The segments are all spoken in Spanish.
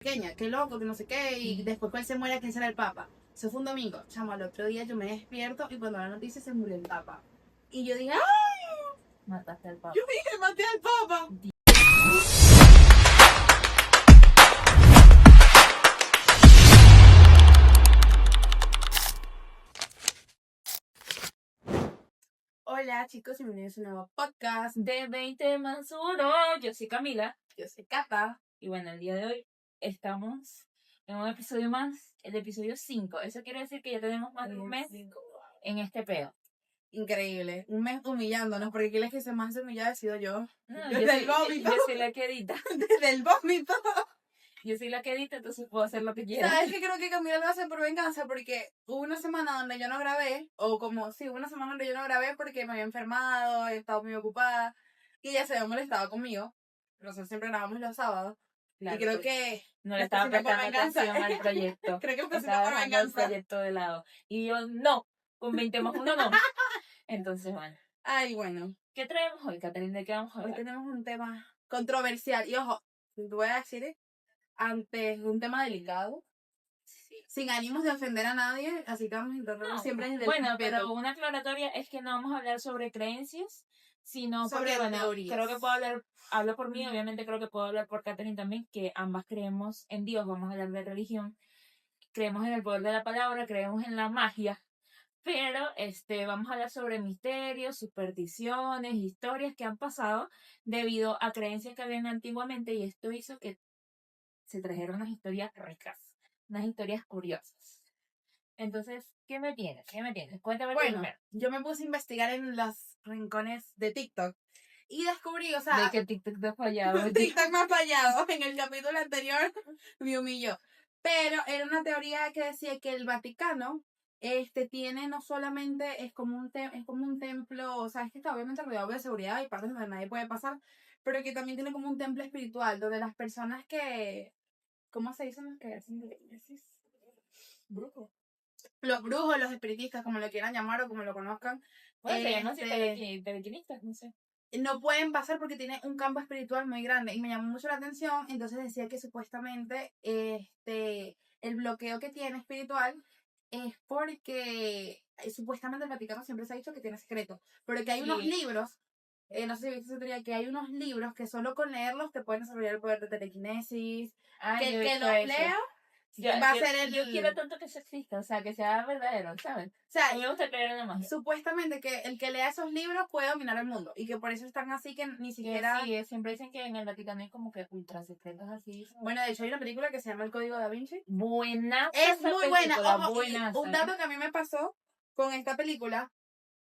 pequeña, qué loco, que no sé qué, y después cuando se muere, ¿quién será el papa? Eso fue un domingo, chamo, al otro día yo me despierto y cuando la noticia se murió el papa. Y yo dije, ¡ay! Mataste al papa. Yo dije, maté al papa. Hola chicos, bienvenidos a un nuevo podcast. De 20 más 1, yo soy Camila. Yo soy Cata. Y bueno, el día de hoy estamos en un episodio más, el episodio 5. Eso quiere decir que ya tenemos más de un mes en este peo. Increíble, un mes humillándonos, porque aquí la que se más humillada he sido yo. No, Desde el vómito. yo soy la que edita. Desde el vómito. Yo soy la que edita, entonces puedo hacer lo que quiera. ¿Sabes qué? Creo que Camila lo hace por venganza, porque hubo una semana donde yo no grabé, hubo una semana donde yo no grabé porque me había enfermado, he estado muy ocupada, y ella se había molestado conmigo. Nosotros siempre grabamos los sábados. Claro, y creo pues, que no le estaba prestando venganza. atención al proyecto. Creo que empecé estaba por dejando el venganza. proyecto de lado. Y yo, no, con 20 más 1 no. Entonces, bueno. Ay, bueno. ¿Qué traemos hoy, Catalina? ¿De qué vamos a Hoy hablar? tenemos un tema controversial. Y ojo, te voy a decir, antes un tema delicado, sin ánimos de ofender a nadie, así que vamos a intentarlo siempre desde el respeto. Pero una aclaratoria es que no vamos a hablar sobre creencias, sino sobre porque, teorías. creo que puedo hablo por mí, obviamente creo que puedo hablar por Catherine también, que ambas creemos en Dios, vamos a hablar de religión, creemos en el poder de la palabra, creemos en la magia, pero vamos a hablar sobre misterios, supersticiones, historias que han pasado debido a creencias que habían antiguamente, y esto hizo que se trajeron unas historias ricas, unas historias curiosas. Entonces, ¿qué me tienes? Cuéntame primero. Yo me puse a investigar en los rincones de TikTok y descubrí, o sea... De que TikTok te ha fallado. TikTok me ha fallado. En el capítulo anterior me humilló. Pero era una teoría que decía que el Vaticano tiene no solamente, es como un templo, o sea, es que está obviamente rodeado de seguridad y partes donde nadie puede pasar, pero que también tiene como un templo espiritual, donde las personas que, ¿cómo se dicen los que hacen iglesias? Brujos. Los brujos, los espiritistas, como lo quieran llamar o como lo conozcan. Bueno, se llaman telequinistas, no sé. No pueden pasar porque tiene un campo espiritual muy grande y me llamó mucho la atención. Entonces decía que supuestamente el bloqueo que tiene espiritual es porque supuestamente el Vaticano siempre se ha dicho que tiene secreto, pero que hay unos libros, no sé si viste esa teoría, que hay unos libros que solo con leerlos te pueden desarrollar el poder de telequinesis, que los lea. Yo quiero tanto que eso exista, o sea, que sea verdadero, ¿sabes? O sea, a mí me gusta creer en la magia. Supuestamente que el que lea esos libros puede dominar el mundo y que por eso están así que ni siquiera... Sí, siempre dicen que en el Vaticano hay como que ultra secretos así. Bueno, de hecho hay una película que se llama El Código Da Vinci. Buena. Es muy buena. Ojo, un dato que a mí me pasó con esta película,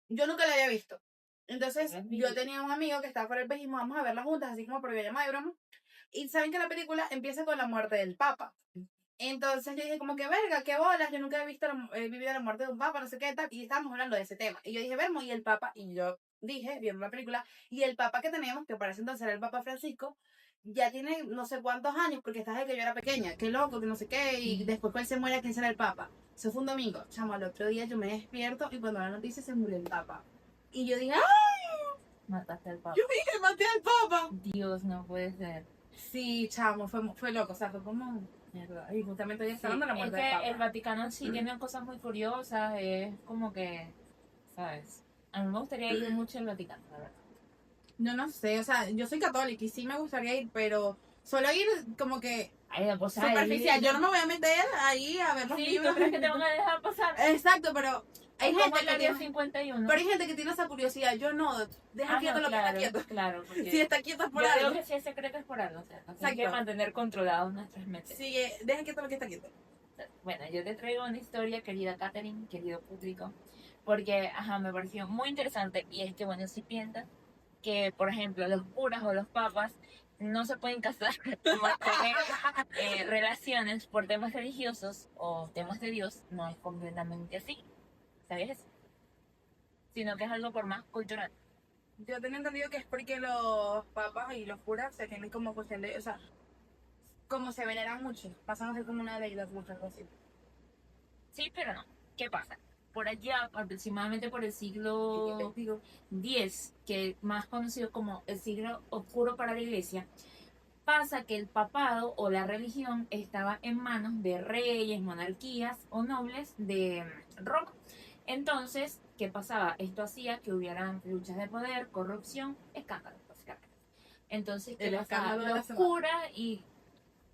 yo nunca la había visto. Entonces, yo tenía un amigo que estaba por el dijimos, vamos a verla juntas, así como por videollamada de broma. Y saben que la película empieza con la muerte del Papa. Entonces yo dije como que verga, qué bolas, yo nunca he vivido la muerte de un papa, no sé qué tal, y estábamos hablando de ese tema. Y yo dije, vermo, y el papa, y yo dije, viendo la película, y el papa que tenemos, que parece entonces era el papa Francisco, ya tiene no sé cuántos años, porque está desde que yo era pequeña, qué loco, que no sé qué, y después cuando se muere, ¿quién será el papa? Eso fue un domingo, chamo, al otro día yo me despierto, y cuando la noticia se murió el papa. Y yo dije, ¡ay! Mataste al papa. Yo dije, maté al papa. Dios, no puede ser. Sí, chamo, fue loco, o sea, fue como... Y justamente ya está dando la muerte del Papa. El Vaticano sí tiene cosas muy curiosas, es como que, ¿sabes? A mí me gustaría ir mucho al Vaticano, la verdad. No sé, o sea, yo soy católica y sí me gustaría ir, pero solo ir como que superficial. Yo no me voy a meter ahí a ver los libros. ¿Tú crees que te van a dejar pasar? Exacto, pero hay gente que tiene 51. Pero hay gente que tiene esa curiosidad. Yo no, deja quieto lo que está quieto. Claro, si está quieto es por algo. algo. Yo digo que si es secreto es por algo, o sea, hay que mantener controlados nuestras mentes. Sí, deja quieto lo que está quieto. Bueno, yo te traigo una historia, querida Catherine, querido público, porque, me pareció muy interesante, y es que, bueno, si piensas que, por ejemplo, los curas o los papas no se pueden casar o mantener relaciones por temas religiosos o temas de Dios, no es completamente así, ¿sabías eso? Sino que es algo por más cultural. Yo tenía entendido que es porque los papas y los curas se tienen como cuestión de, o sea, como se veneran mucho, pasan a ser como una deidad, muchas cosas. Sí, pero no. ¿Qué pasa? Por allá, aproximadamente por el siglo X, que más conocido como el siglo oscuro para la iglesia, Pasa que el papado o la religión estaba en manos de reyes, monarquías o nobles de Roma. Entonces, ¿qué pasaba? Esto hacía que hubieran luchas de poder, corrupción, escándalos, básicamente. Entonces, ¿qué El pasaba? escándalo de la Los semana. curas y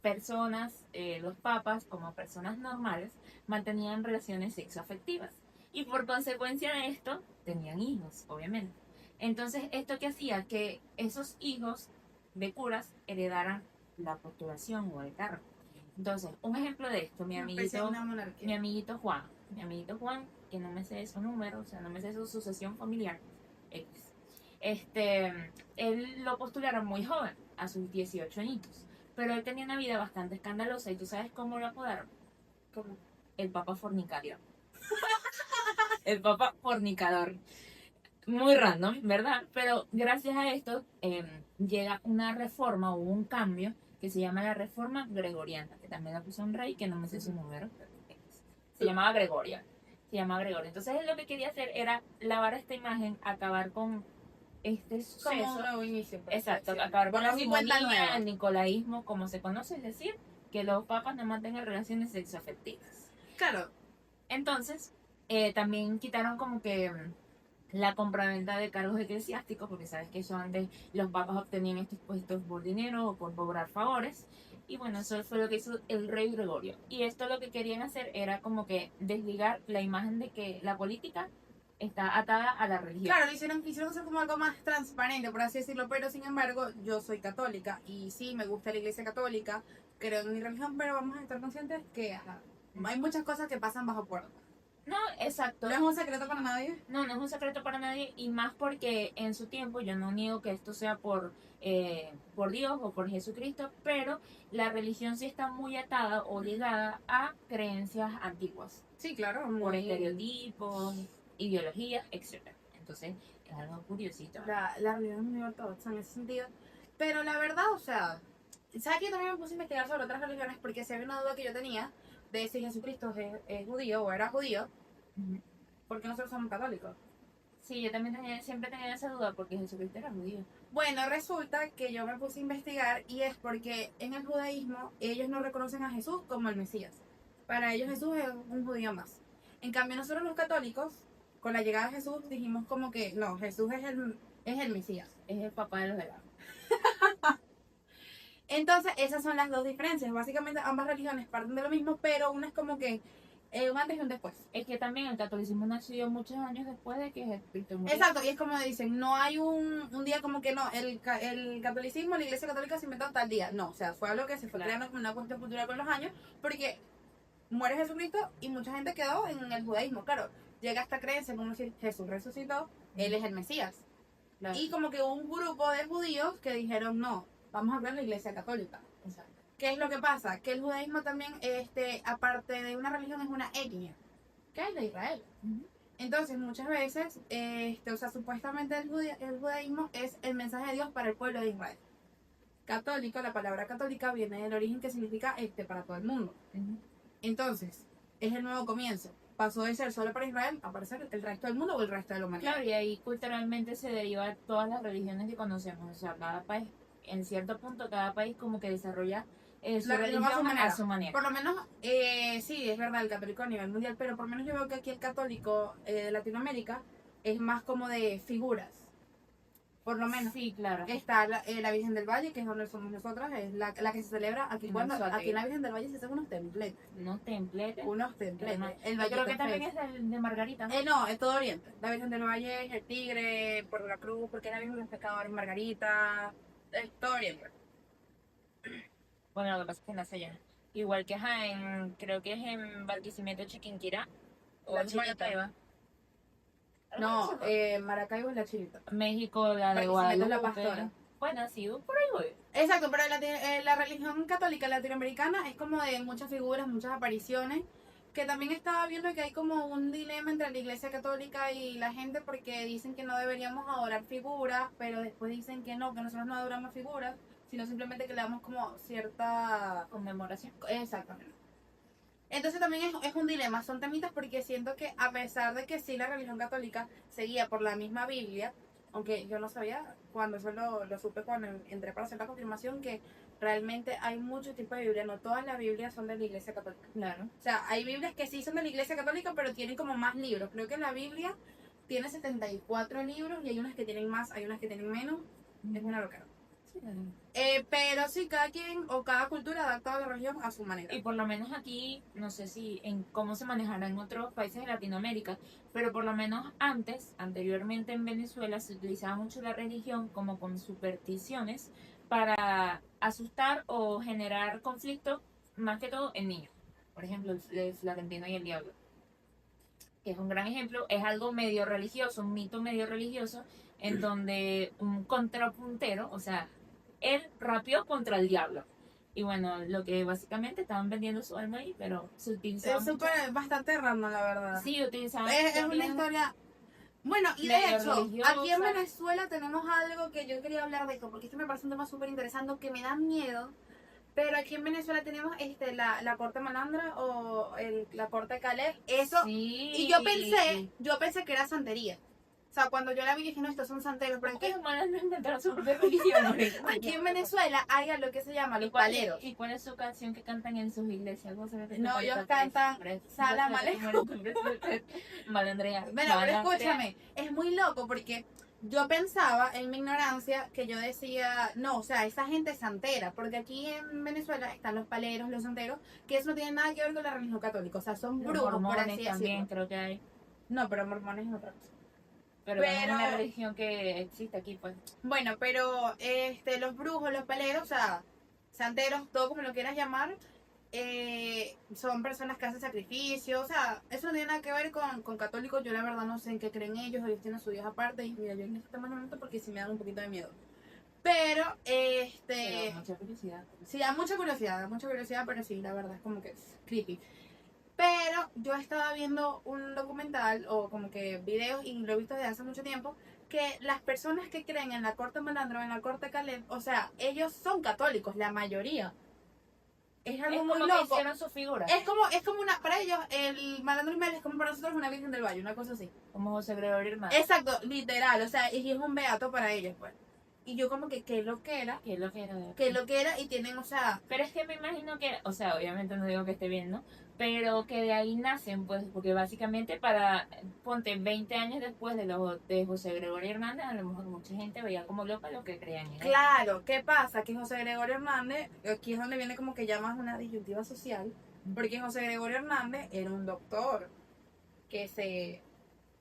personas, los papas, como personas normales, mantenían relaciones sexoafectivas. Y por consecuencia de esto, tenían hijos, obviamente. Entonces, ¿esto qué hacía? Que esos hijos de curas heredaran la postulación o el cargo. Entonces, un ejemplo de esto, Una especie de una monarquía. mi amiguito Juan, que no me sé su número, o sea, no me sé su sucesión familiar, X. Él lo postularon muy joven, a sus 18 añitos, pero él tenía una vida bastante escandalosa y tú sabes cómo lo apodaron, Como, el Papa Fornicario. El Papa Fornicador. Muy random, ¿verdad? Pero gracias a esto llega una reforma o un cambio que se llama la reforma gregoriana, que también la puso un rey que no me sé su número, pero se llamaba Gregorio. Se llamaba Gregorio. Entonces él lo que quería hacer era lavar esta imagen, acabar con este como un suceso. nuevo inicio. por así Exacto, decirlo. acabar con la Borrón y cuenta simonía, nueva. el nicolaísmo, como se conoce, es decir, que los papas no mantengan relaciones sexoafectivas. Claro, Entonces, también quitaron como que la compraventa de cargos eclesiásticos, porque sabes que eso antes los papas obtenían estos puestos por dinero o por cobrar favores. Y bueno, eso fue lo que hizo el rey Gregorio. Y esto lo que querían hacer era como que desligar la imagen de que la política está atada a la religión. claro, quisieron hacer como algo más transparente, por así decirlo, pero sin embargo, yo soy católica y sí, me gusta la iglesia católica, creo en mi religión, pero vamos a estar conscientes que ajá, hay muchas cosas que pasan bajo puerta. No, exacto. No es un secreto para nadie. No, no es un secreto para nadie y más porque en su tiempo, yo no niego que esto sea por Dios o por Jesucristo, pero la religión sí está muy atada o ligada a creencias antiguas, Sí, claro, por muy... estereotipos, ideologías, etc. Entonces, es algo curiosito. La religión es muy ortodoxa en ese sentido. Pero la verdad, o sea, ¿sabes que yo también me puse a investigar sobre otras religiones? Porque si había una duda que yo tenía de si Jesucristo es judío o era judío, Ujú. porque nosotros somos católicos. Sí, yo también siempre tenía esa duda porque Jesucristo era judío. Bueno, resulta que yo me puse a investigar y es porque en el judaísmo ellos no reconocen a Jesús como el Mesías. Para ellos Jesús es un judío más. En cambio nosotros los católicos, con la llegada de Jesús, dijimos como que no, Jesús es el Mesías. Es el papá de los helados. Entonces esas son las dos diferencias. Básicamente ambas religiones parten de lo mismo, pero una es como que un antes y un después. Es que también el catolicismo nació muchos años después de que Jesucristo murió. Exacto, y es como dicen, no hay un día como que no, el catolicismo, la iglesia católica se inventó tal día. No, o sea, fue algo que se fue Claro. creando como una cuestión cultural con los años, porque muere Jesucristo y mucha gente quedó en el judaísmo. Claro, llega esta creencia como si Jesús resucitó, él es el Mesías. Claro. Y como que un grupo de judíos que dijeron, no, vamos a hablar de la iglesia católica. Exacto. ¿Qué es lo que pasa? Que el judaísmo también, aparte de una religión, es una etnia, que es de Israel. Ujú. Entonces, muchas veces, o sea, supuestamente el judaísmo es el mensaje de Dios para el pueblo de Israel. Católico, la palabra católica viene del origen que significa para todo el mundo. Ujú. Entonces, es el nuevo comienzo. Pasó de ser solo para Israel a parecer el resto del mundo o el resto de la humanidad. Claro, y ahí culturalmente se deriva todas las religiones que conocemos. O sea, cada país, en cierto punto, cada país como que desarrolla su La religión religión a a su su manera. Por lo menos, sí, es verdad, el católico a nivel mundial, pero por lo menos yo veo que aquí el católico de Latinoamérica es más como de figuras. Por lo menos. Sí, claro. Está la Virgen del Valle, que es donde somos nosotras, es la que se celebra aquí. En Cuando Anzoátegui. aquí en la Virgen del Valle se hacen unos templetes. Unos templetes. Unos templetes. Hermano. El Yo Valle creo que también es de Margarita, ¿no? no, es todo Oriente. La Virgen del Valle es el Tigre, por la Cruz, porque es la Virgen de los Pescadores, Margarita. Es todo Oriente. Bueno, lo que pasa es que nace allá. Igual que ajá, creo que es en Barquisimeto, Chiquinquirá. O La en Chinita. Maracaibo. No, Maracaibo es la Chilita. México, la de Barquisimeto es la Guadalupe. Pastora. Bueno, sí, por ahí voy. Exacto, pero la religión católica latinoamericana es como de muchas figuras, muchas apariciones, que también estaba viendo que hay como un dilema entre la iglesia católica y la gente porque dicen que no deberíamos adorar figuras, pero después dicen que no, que nosotros no adoramos figuras, sino simplemente que le damos como cierta... Conmemoración. Exactamente. Entonces también es un dilema, son temitas porque siento que a pesar de que sí la religión católica seguía por la misma Biblia, aunque yo no sabía, cuando eso lo supe cuando entré para hacer la confirmación, que realmente hay muchos tipos de Biblia, no todas las Biblias son de la Iglesia Católica. Claro. O sea, hay Biblias que sí son de la Iglesia Católica, pero tienen como más libros. Creo que la Biblia tiene 74 libros y hay unas que tienen más, hay unas que tienen menos. Es una locura. Sí. Pero sí, cada quien o cada cultura adapta la religión a su manera. Y por lo menos aquí, no sé si en cómo se manejará en otros países de Latinoamérica, pero por lo menos anteriormente en Venezuela se utilizaba mucho la religión como con supersticiones para asustar o generar conflictos, más que todo en niños. Por ejemplo, el Florentino y el Diablo, que es un gran ejemplo, es algo medio religioso, un mito medio religioso, en donde un contrapuntero, o sea, él rapeó contra el diablo. Y bueno, lo que básicamente estaban vendiendo su alma ahí, pero se utilizaba. Es súper, bastante random, la verdad. Sí, utilizaban. Es una historia. Bueno, y de medio hecho, religiosa. aquí en Venezuela tenemos algo que yo quería hablar de esto, porque esto me parece un tema súper interesante que me da miedo. Pero aquí en Venezuela tenemos la corte malandra o la corte Caleb. Eso. Sí. Y yo pensé que era santería. O sea, cuando yo la vi dije, no, estos son santeros. Pero ¿Por qué los malandros inventaron su propia religión? aquí en Venezuela hay algo que se llama los paleros. ¿Y cuál es su canción que cantan en sus iglesias? No, ellos cantan Sala Malandrea. Bueno, pero escúchame, es muy loco porque yo pensaba en mi ignorancia que yo decía, no, o sea, esa gente es santera, porque aquí en Venezuela están los paleros, los santeros, que eso no tiene nada que ver con la religión católica, o sea, son Los brujos, por mormones así también decirlo. creo que hay. No, pero mormones es otra cosa. Pero es una religión que existe aquí, pues. Bueno, pero los brujos, los paleros, o sea, santeros, todo como lo quieras llamar, son personas que hacen sacrificios, o sea, eso no tiene nada que ver con católicos. Yo la verdad no sé en qué creen ellos tienen su Dios aparte, y mira, yo en este tema no me meto porque sí me dan un poquito de miedo. Pero, Pero mucha curiosidad. sí, da mucha curiosidad, pero sí, la verdad es como que es creepy. Pero yo estaba viendo un documental o como que videos, y lo he visto desde hace mucho tiempo, que las personas que creen en la corte malandro, en la corte Caleb, o sea, ellos son católicos, la mayoría. Es algo muy como loco. que hicieron su figura. Es como una, para ellos, el malandro Ismael es como para nosotros una virgen del valle, una cosa así. Como José Gregorio Hernández. Exacto, literal, o sea, y es un beato para ellos, pues. Y yo como que, ¿qué es lo que era? ¿Qué es lo que era? ¿Qué es lo que era? Y tienen, o sea... Pero es que me imagino que, o sea, obviamente no digo que esté bien, ¿no? Pero que de ahí nacen, pues, porque básicamente ponte 20 años después de José Gregorio Hernández, a lo mejor mucha gente veía como loca lo que creían en él. Claro, ¿qué pasa? Que José Gregorio Hernández, aquí es donde viene como que llamas una disyuntiva social, porque José Gregorio Hernández era un doctor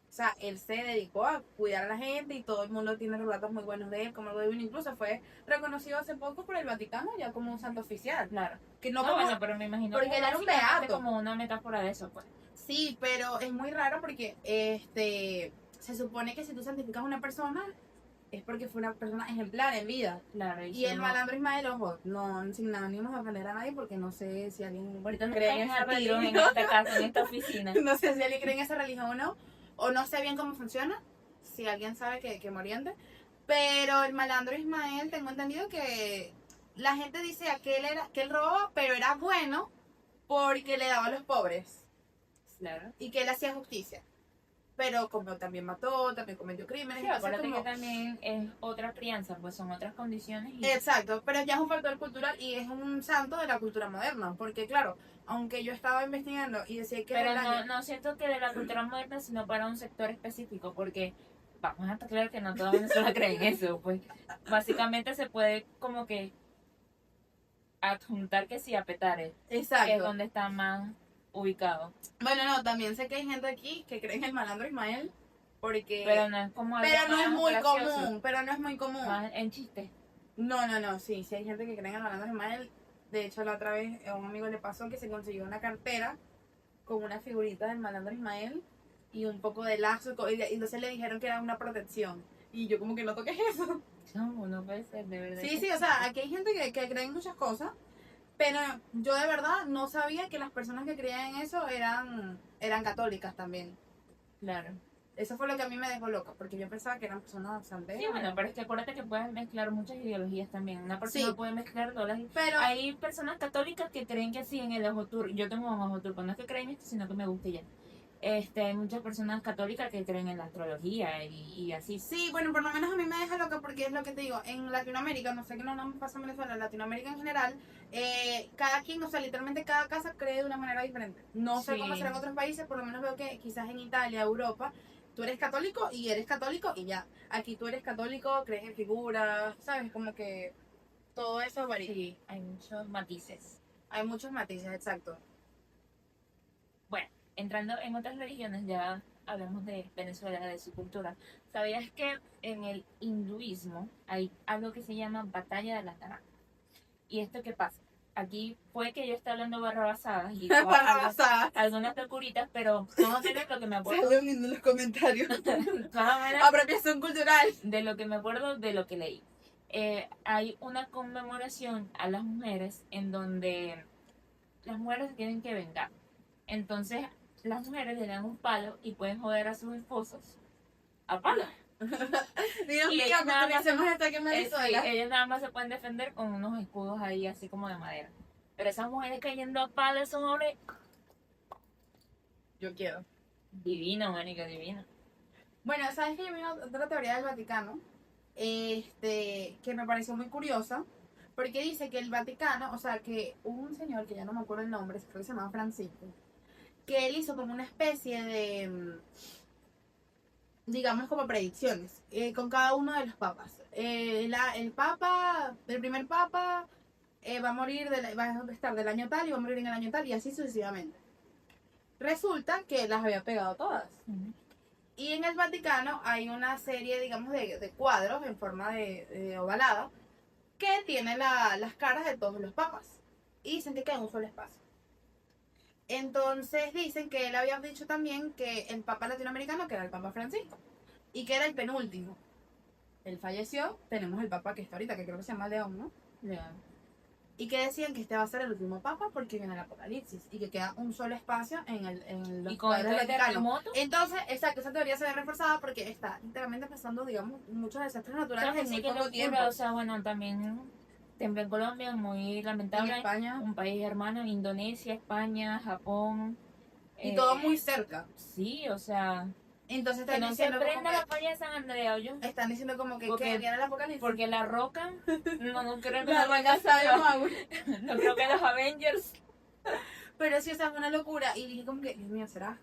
o sea, él se dedicó a cuidar a la gente y todo el mundo tiene relatos muy buenos de él, como algo divino, incluso fue reconocido hace poco por el Vaticano ya como un santo oficial. Claro. Que No, no como, bueno, pero me imagino porque que él era un básicamente beato. como una metáfora de eso, pues. Sí, pero es muy raro porque se supone que si tú santificas a una persona es porque fue una persona ejemplar en vida. Claro. Y el malandro Ismael, ojo, no, sin ánimos de ofender a nadie, porque no sé si alguien Ahorita no cree en esa religión. en esta casa, en esta oficina. No sé si alguien cree en esa religión o no sé bien cómo funciona. Si alguien sabe que me oriente. Pero el malandro Ismael, tengo entendido que la gente dice que él robó, pero era bueno porque le daba a los pobres. Claro. Y que él hacía justicia. Pero como también mató, también cometió crímenes. Sí, entonces acuérdate como... que también es otra crianza, pues son otras condiciones. Exacto, pero ya es un factor cultural y es un santo de la cultura moderna. Porque claro, aunque yo estaba investigando y decía que... Pero no siento que de la cultura moderna, sino para un sector específico, porque vamos a estar claro que no toda Venezuela cree en eso, pues básicamente se puede como que adjuntar que sí a Petare, Exacto. que es donde está más ubicado. Bueno, no, también sé que hay gente aquí que cree en el malandro Ismael, porque... Pero no es como algo Pero no es más muy gracioso, común, pero no es muy común. más en chiste. No, sí hay gente que cree en el malandro Ismael. De hecho, la otra vez a un amigo le pasó que se consiguió una cartera con una figurita del malandro Ismael y un poco de lazo, y entonces le dijeron que era una protección. Y yo como que no toques eso. No puede ser, de verdad. Sí, o sea, aquí hay gente que cree en muchas cosas, pero yo de verdad no sabía que las personas que creían en eso eran católicas también. Claro. Eso fue lo que a mí me dejó loca, porque yo pensaba que eran personas santeras. Sí, bueno, pero es que acuérdate que puedes mezclar muchas ideologías también. Una persona puede mezclar todas las... Pero hay personas católicas que creen que sí en el ojo turco. Yo tengo un ojo turco, no es que creen esto, sino que me gusta ya. Hay muchas personas católicas que creen en la astrología y así. Sí, bueno, por lo menos a mí me deja loca porque es lo que te digo, en Latinoamérica, no sé qué no nos pasa en Venezuela, en Latinoamérica en general, cada quien, o sea, literalmente cada casa cree de una manera diferente. No sé cómo Sí. será en otros países, por lo menos veo que quizás en Italia, Europa, tú eres católico y ya. Aquí tú eres católico, crees en figuras, ¿sabes? Como que todo eso varía. Sí, hay muchos matices. Hay muchos matices, exacto. Bueno, entrando en otras religiones, ya hablamos de Venezuela, de su cultura. ¿Sabías que en el hinduismo hay algo que se llama batalla de las naranjas? ¿Y esto qué pasa? Aquí puede que yo esté hablando barrabasadas y Barrabasada. algunas locuritas, pero vamos a tener lo que me acuerdo. Salió en los comentarios. Más o menos Apropiación cultural. de lo que me acuerdo de lo que leí. Hay una conmemoración a las mujeres en donde las mujeres se tienen que vengar. Entonces, las mujeres le dan un palo y pueden joder a sus esposos a palo. Dios Y mío, ellos que nada más utilicemos esto aquí en Sí, Venezuela. ellos nada más se pueden defender con unos escudos ahí así como de madera. Pero esas mujeres cayendo a palos son hombres Yo quiero. divino, manica, divino. Bueno, ¿sabes que yo vi otra teoría del Vaticano? Que me pareció muy curiosa. Porque dice que el Vaticano, o sea, que hubo un señor que ya no me acuerdo el nombre, creo que se llama Francisco, que él hizo como una especie de, digamos, como predicciones con cada uno de los papas. El primer papa va a morir, va a estar del año tal y va a morir en el año tal y así sucesivamente. Resulta que las había pegado todas. Y en el Vaticano hay una serie, digamos, de cuadros en forma de ovalada que tiene las caras de todos los papas. Y dicen que queda en un solo espacio. Entonces dicen que él había dicho también que el papa latinoamericano, que era el papa Francisco, y que era el penúltimo. Él falleció, tenemos el papa que está ahorita, que creo que se llama León, ¿no? León. Y que decían que este va a ser el último papa porque viene el apocalipsis y que queda un solo espacio en los Y con cuadros el del Vaticano. terremoto, Entonces, exacto, esa teoría se ve reforzada porque está literalmente pasando, digamos, muchos desastres naturales en muy que poco tiempo. locura, o sea, bueno, también tembló en Colombia, muy En lamentable. España. Un país hermano, Indonesia, España, Japón. Y todo muy cerca. Sí, o sea, Entonces que están no se diciendo como prenda la falla de San Andrea, oye. que, están diciendo como que Porque- viene el apocalipsis. Porque la roca, no creo que La roca sabe agua. no creo que los Avengers. Pero sí, o sea, es una locura. Y dije como que, Dios mío, ¿será?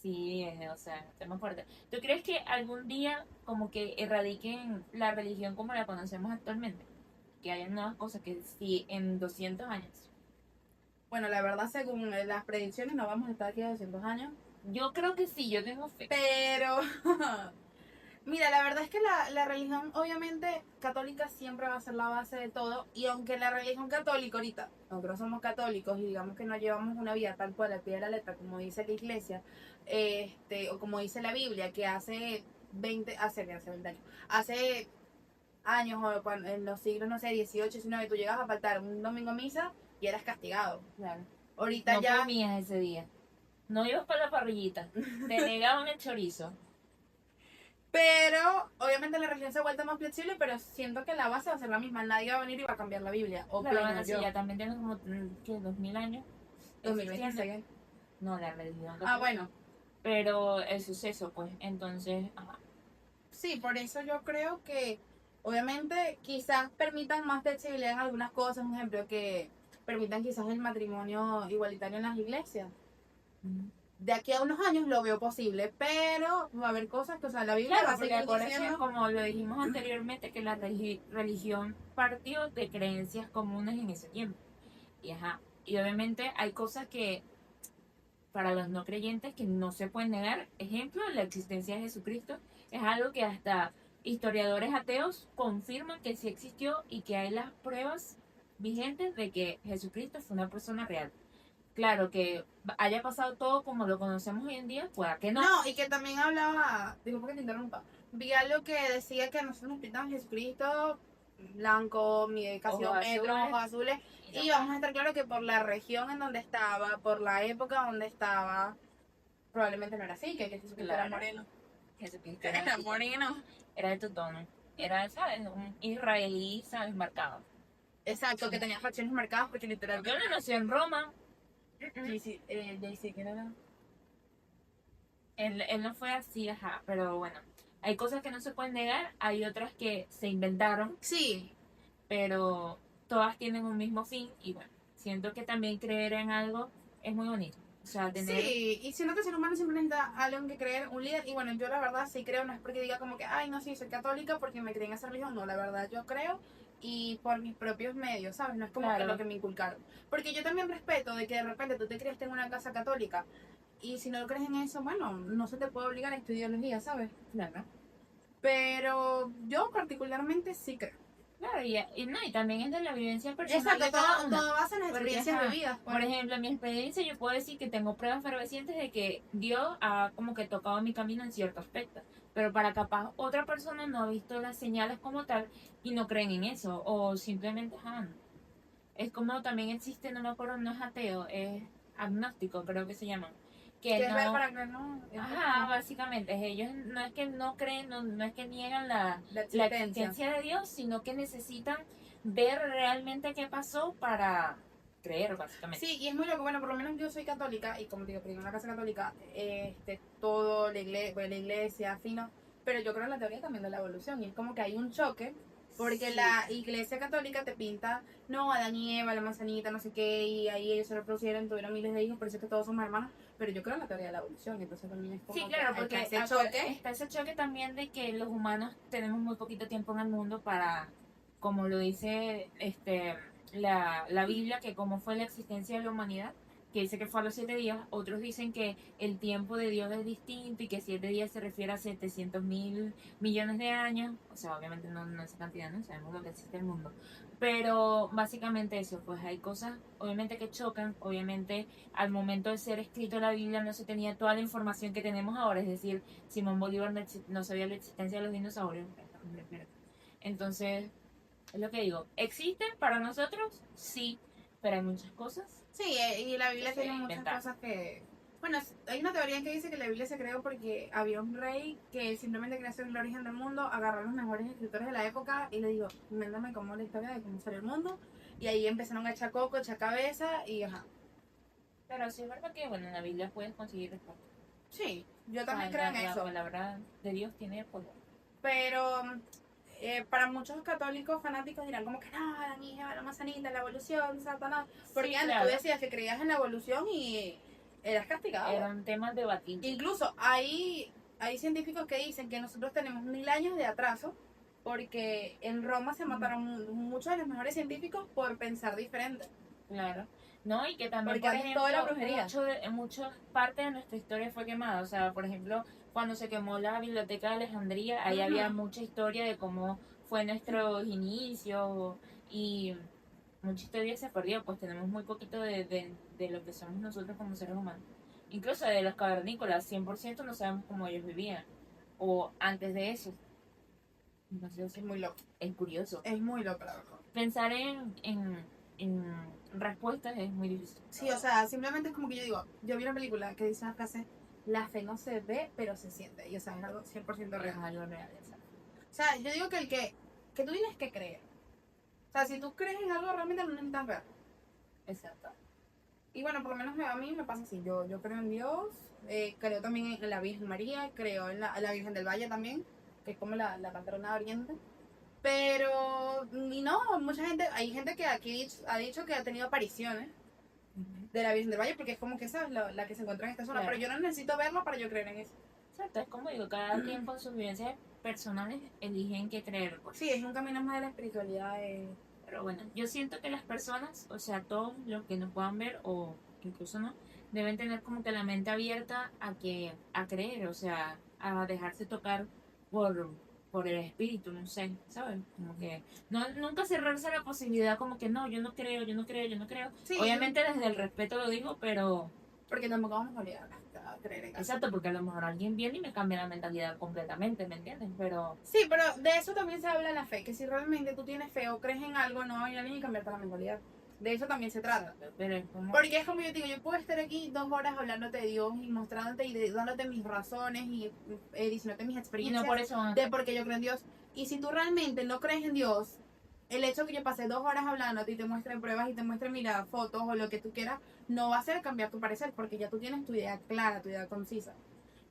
Sí, o sea, tema fuerte. ¿Tú crees que algún día como que erradiquen la religión como la conocemos actualmente? Que haya nuevas cosas que sí en 200 años. Bueno, la verdad, según las predicciones, no vamos a estar aquí a 200 años. Yo creo que sí, yo tengo fe. Pero, mira, la verdad es que la religión, obviamente, católica siempre va a ser la base de todo. Y aunque la religión católica ahorita, nosotros somos católicos y digamos que no llevamos una vida tal cual al pie de la letra, como dice la iglesia, o como dice la Biblia, que hace 20 años, hace años, o en los siglos, no sé, 18, 19, tú llegas a faltar un domingo a misa y eras castigado. Claro. Ahorita No ya... comías ese día. No ibas para la parrillita. Te negaban el chorizo. Pero, obviamente la religión se ha vuelto más flexible, pero siento que la base va a ser la misma. Nadie va a venir y va a cambiar la Biblia. O Claro, opino bueno, sí, yo. ya también tienes como, ¿qué? 2000 años. 2026. No, la religión. Ah, bueno. Pero el suceso, pues, entonces, ajá. Sí, por eso yo creo que, obviamente, quizás permitan más flexibilidad en algunas cosas. Un ejemplo, que permitan quizás el matrimonio igualitario en las iglesias. De aquí a unos años lo veo posible, pero va a haber cosas que, o sea, la Biblia va Claro, a porque seguir acuérdense, diciendo... como lo dijimos anteriormente, que la religión partió de creencias comunes en ese tiempo. Y ajá, y obviamente hay cosas que para los no creyentes que no se pueden negar. Ejemplo, la existencia de Jesucristo es algo que hasta historiadores ateos confirman que sí existió y que hay las pruebas vigentes de que Jesucristo fue una persona real. Claro, que haya pasado todo como lo conocemos hoy en día, pueda que no. No, y que también hablaba, disculpa que te interrumpa, vi algo que decía que nosotros nos pintamos Jesucristo blanco, casi Ojos 2 metros, azules. ojos azules, y vamos a estar claro que por la región en donde estaba, por la época donde estaba, probablemente no era así, que Jesucristo era Claro. moreno. Jesucristo Era moreno. era de tu tono. Era, ¿sabes? Un israelí, ¿sabes? Marcado. Exacto, que tenía facciones marcadas porque Porque literalmente... él no nació en Roma. Jay-Z, ¿quién era? él no fue así, ajá, pero bueno, hay cosas que no se pueden negar, hay otras que se inventaron, Sí, pero todas tienen un mismo fin y bueno, siento que también creer en algo es muy bonito. O sea, tener... sí, y siento que el ser humano siempre necesita algo en que creer, un líder, y bueno, yo la verdad sí creo, no es porque diga como que, ay, no, sí, soy católica porque me creen esa religión, no, la verdad yo creo y por mis propios medios, ¿sabes? No es como que lo Claro, que me inculcaron. Porque yo también respeto de que de repente tú te criaste en una casa católica y si no crees en eso, bueno, no se te puede obligar a tu ideología, ¿sabes? claro. Pero yo particularmente sí creo. Claro, y no, y también es de la vivencia personal Exacto, de cada una. todo basa en las Porque, experiencias ajá, vividas, por pues. ejemplo, en mi experiencia yo puedo decir que tengo pruebas fehacientes de que Dios ha como que tocado mi camino en cierto aspecto. Pero para capaz otra persona no ha visto las señales como tal y no creen en eso. O simplemente, ajá, no. Es como también existe, no me acuerdo, no es ateo, es agnóstico, creo que se llaman. Que Que es ver no, para que no, ajá, básicamente, ellos no es que no creen, no es que niegan la la existencia. existencia de Dios, sino que necesitan ver realmente qué pasó para creer, básicamente. Sí, y es muy loco. Bueno, por lo menos yo soy católica y como te digo, en una casa católica, todo, la iglesia, fino, pero yo creo en la teoría también de la evolución y es como que hay un choque porque Sí, la iglesia católica te pinta, no, Adán y Eva, la manzanita, no sé qué, y ahí ellos se reproducieron, tuvieron miles de hijos, por eso es que todos somos hermanos, pero yo creo en la teoría de la evolución, entonces también es sí, como que claro, está porque ese choque. está ese choque también de que los humanos tenemos muy poquito tiempo en el mundo para, como lo dice la Biblia, que como fue la existencia de la humanidad, que dice que fue a los 7 días, otros dicen que el tiempo de Dios es distinto y que 7 días se refiere a 700.000 millones de años, o sea, obviamente no esa cantidad, no sabemos lo que existe el mundo, pero básicamente eso, pues hay cosas obviamente que chocan, obviamente al momento de ser escrito la Biblia no se tenía toda la información que tenemos ahora, es decir, Simón Bolívar no sabía la existencia de los dinosaurios. Entonces, es lo que digo, ¿existen para nosotros? Sí, pero hay muchas cosas Sí, y la que Biblia se tiene muchas inventaron. cosas que... Bueno, hay una teoría que dice que la Biblia se creó porque había un rey que simplemente quería ser el origen del mundo, agarró a los mejores escritores de la época y le dijo, invéntame cómo la historia de cómo salió el mundo. Y ahí empezaron a echar coco, echar cabeza y ajá. Pero sí es verdad que, bueno, en la Biblia puedes conseguir respuestas. Sí, yo O sea, también creo en la eso. palabra de Dios tiene poder. Pero para muchos católicos fanáticos dirán como que no, Adán y Eva, la manzanita, la evolución, Satanás. Porque Sí, antes tú claro, decías que creías en la evolución y eras castigado. eran temas debatibles. Incluso hay científicos que dicen que nosotros tenemos 1000 años de atraso porque en Roma se mataron muchos de los mejores científicos por pensar diferente. Claro. No, y que también, Porque por antes todo era ejemplo, brujería. mucho parte de nuestra historia fue quemada. O sea, por ejemplo, cuando se quemó la biblioteca de Alejandría, ahí había Ujú. mucha historia de cómo fue nuestros inicios y mucha historia se perdió, pues tenemos muy poquito de lo que somos nosotros como seres humanos. Incluso de los cavernícolas, 100% no sabemos cómo ellos vivían. O antes de eso. Entonces, Es muy loco. es curioso. Es muy loco, la verdad. Pensar en respuestas es muy difícil. Sí, o sea, simplemente es como que yo digo, yo vi una película que dice una frase, la fe no se ve, pero se siente. Y o sea, es algo 100% Es real. algo real, exacto. O sea, yo digo que que tú tienes que creer. O sea, si tú crees en algo, realmente no necesitas ver. Exacto. Y bueno, por lo menos a mí me pasa así. Yo creo en Dios, creo también en la Virgen María, creo en la Virgen del Valle también, que es como la patrona de Oriente. Pero, y no, mucha gente, hay gente que aquí ha dicho que ha tenido apariciones de la Virgen del Valle, porque es como que esa es la que se encuentra en esta zona. Claro. Pero yo no necesito verlo para yo creer en eso. Exacto, es como digo, cada quien con sus vivencias personales eligen qué creer, pues. Sí, es un camino más de la espiritualidad. Pero bueno, yo siento que las personas, o sea, todos los que no puedan ver o incluso no, deben tener como que la mente abierta a creer, o sea, a dejarse tocar por, por el espíritu, no sé, ¿sabes? Como que nunca cerrarse a la posibilidad como que no, yo no creo, yo no creo, yo no creo. Sí, Obviamente desde el respeto lo digo, pero porque tampoco vamos a obligar a creer en eso. exacto, porque a lo mejor alguien viene y me cambia la mentalidad completamente, ¿me entiendes? Pero Sí, pero de eso también se habla en la fe, que si realmente tú tienes fe o crees en algo, no va a venir alguien y cambiarte la mentalidad. De eso también se trata. pero es como Porque es como yo te digo, yo puedo estar aquí 2 horas hablándote de Dios y mostrándote y dándote mis razones y diciéndote mis y no experiencias por eso van a de por qué yo creo en Dios. Y si tú realmente no crees en Dios, el hecho que yo pase 2 horas hablándote y te muestre pruebas y te muestre, mira, fotos o lo que tú quieras, no va a hacer cambiar tu parecer porque ya tú tienes tu idea clara, tu idea concisa.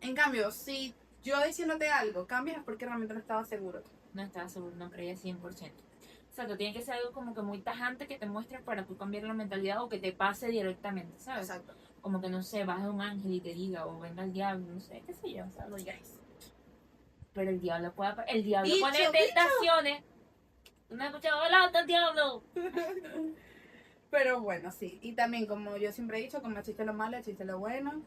En cambio, si yo diciéndote algo cambias es porque realmente no estaba seguro. No estaba seguro, no creía 100%. O sea, tiene que ser algo como que muy tajante que te muestre para tú cambiar la mentalidad o que te pase directamente, ¿sabes? Exacto. Como que no sé, baje un ángel y te diga, o venga el diablo, no sé, qué sé yo, o sea, lo digáis. Pero el diablo el diablo Bicho, pone tentaciones. ¿No has escuchado el auto, diablo? Pero bueno, sí. Y también, como yo siempre he dicho, como existe lo malo, existe lo bueno.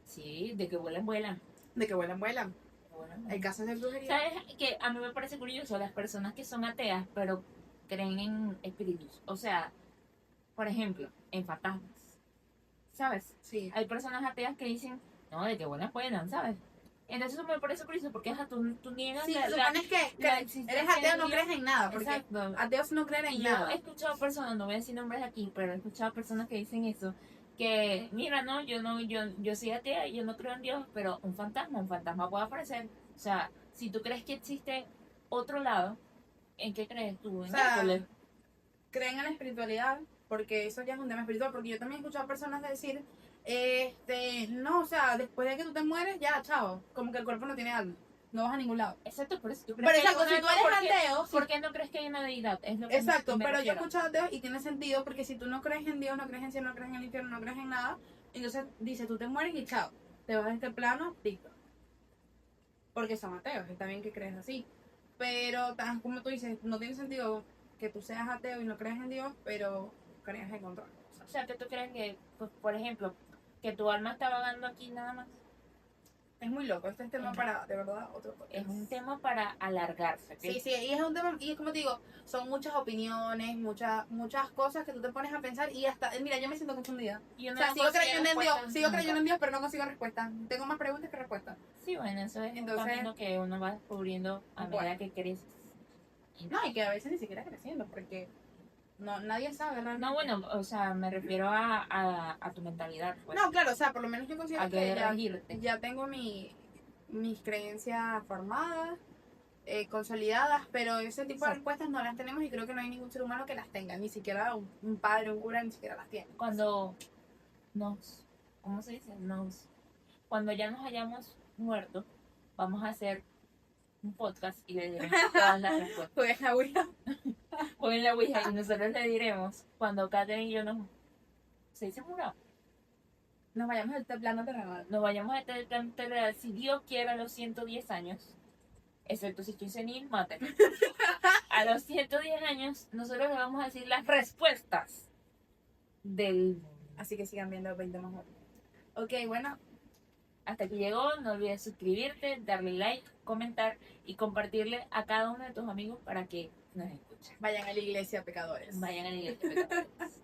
Sí, de que vuelan, vuelan. De que vuelan, vuelan. Vuelan, Hay vuelan. casos de brujería. ¿Sabes? Que a mí me parece curioso las personas que son ateas, pero creen en espíritus. O sea, por ejemplo, en fantasmas. ¿Sabes? Sí. Hay personas ateas que dicen, no, de que buenas puedan, ¿sabes? Entonces eso me parece curioso porque tú niegas Sí, la supones que la eres existencia ateo, de no Dios. crees en nada. Porque Exacto. ateos no creen en Y yo nada. he escuchado personas, no voy a decir nombres aquí, pero he escuchado personas que dicen eso, que mira, no, yo soy atea y yo no creo en Dios, pero un fantasma puede aparecer. O sea, si tú crees que existe otro lado, ¿en qué crees tú? O En sea, Hércules. creen en la espiritualidad, porque eso ya es un tema espiritual, porque yo también he escuchado personas decir, no, o sea, después de que tú te mueres, ya, chao, como que el cuerpo no tiene alma, no vas a ningún lado. Exacto, pero si tú Pero crees que hay exacto, un si tú alma, eres ateo, ¿por qué no crees que hay una deidad? Es lo que exacto, me pero yo he refiero. escuchado ateos y tiene sentido, porque si tú no crees en Dios, no crees en cielo, no crees en el infierno, no crees en nada, entonces dice, tú te mueres y chao, te vas de este plano, listo. Porque son ateos, está bien que crees así. Pero, como tú dices, no tiene sentido que tú seas ateo y no creas en Dios, pero creas en otra cosa. O sea, que tú crees que, pues, por ejemplo, que tu alma está vagando aquí nada más. Es muy loco, este es tema para, de verdad, otro podcast. Es un tema para alargarse, ¿ok? Sí, sí, y es un tema, y como te digo, son muchas opiniones, muchas cosas que tú te pones a pensar y hasta, mira, yo me siento confundida. Y O uno sea, no sigo consigue creyendo en Dios, respuestas sigo nunca. creyendo en Dios, pero no consigo respuestas. Tengo más preguntas que respuestas. Sí, bueno, eso es Entonces, un camino que uno va descubriendo a medida bueno. que creces. No, y que a veces ni siquiera creciendo, porque no, nadie sabe realmente. No, bueno, o sea, me refiero a tu mentalidad, pues. No, claro, o sea, por lo menos yo considero A que que regirte. ya tengo mis creencias formadas, consolidadas, pero ese tipo de Exacto. respuestas no las tenemos y creo que no hay ningún ser humano que las tenga, ni siquiera un padre, un cura, ni siquiera las tiene. Cuando ¿cómo se dice? Cuando ya nos hayamos muerto, vamos a hacer un podcast y le diremos todas las respuestas. Pues la Ouija. Pongan la ouija y nosotros le diremos cuando Katherine y yo se dice murado. Nos vayamos a este plano terrenal. Nos vayamos a este plan terrenal, si Dios quiere, a los 110 años, excepto si estoy senil, mate. A los 110 años, nosotros le vamos a decir las respuestas del... Así que sigan viendo 20 más horas. Ok, bueno, Hasta aquí llegó, no olvides suscribirte, darle like, comentar y compartirle a cada uno de tus amigos para que nos escuchen. vayan a la iglesia, pecadores. Vayan a la iglesia, pecadores.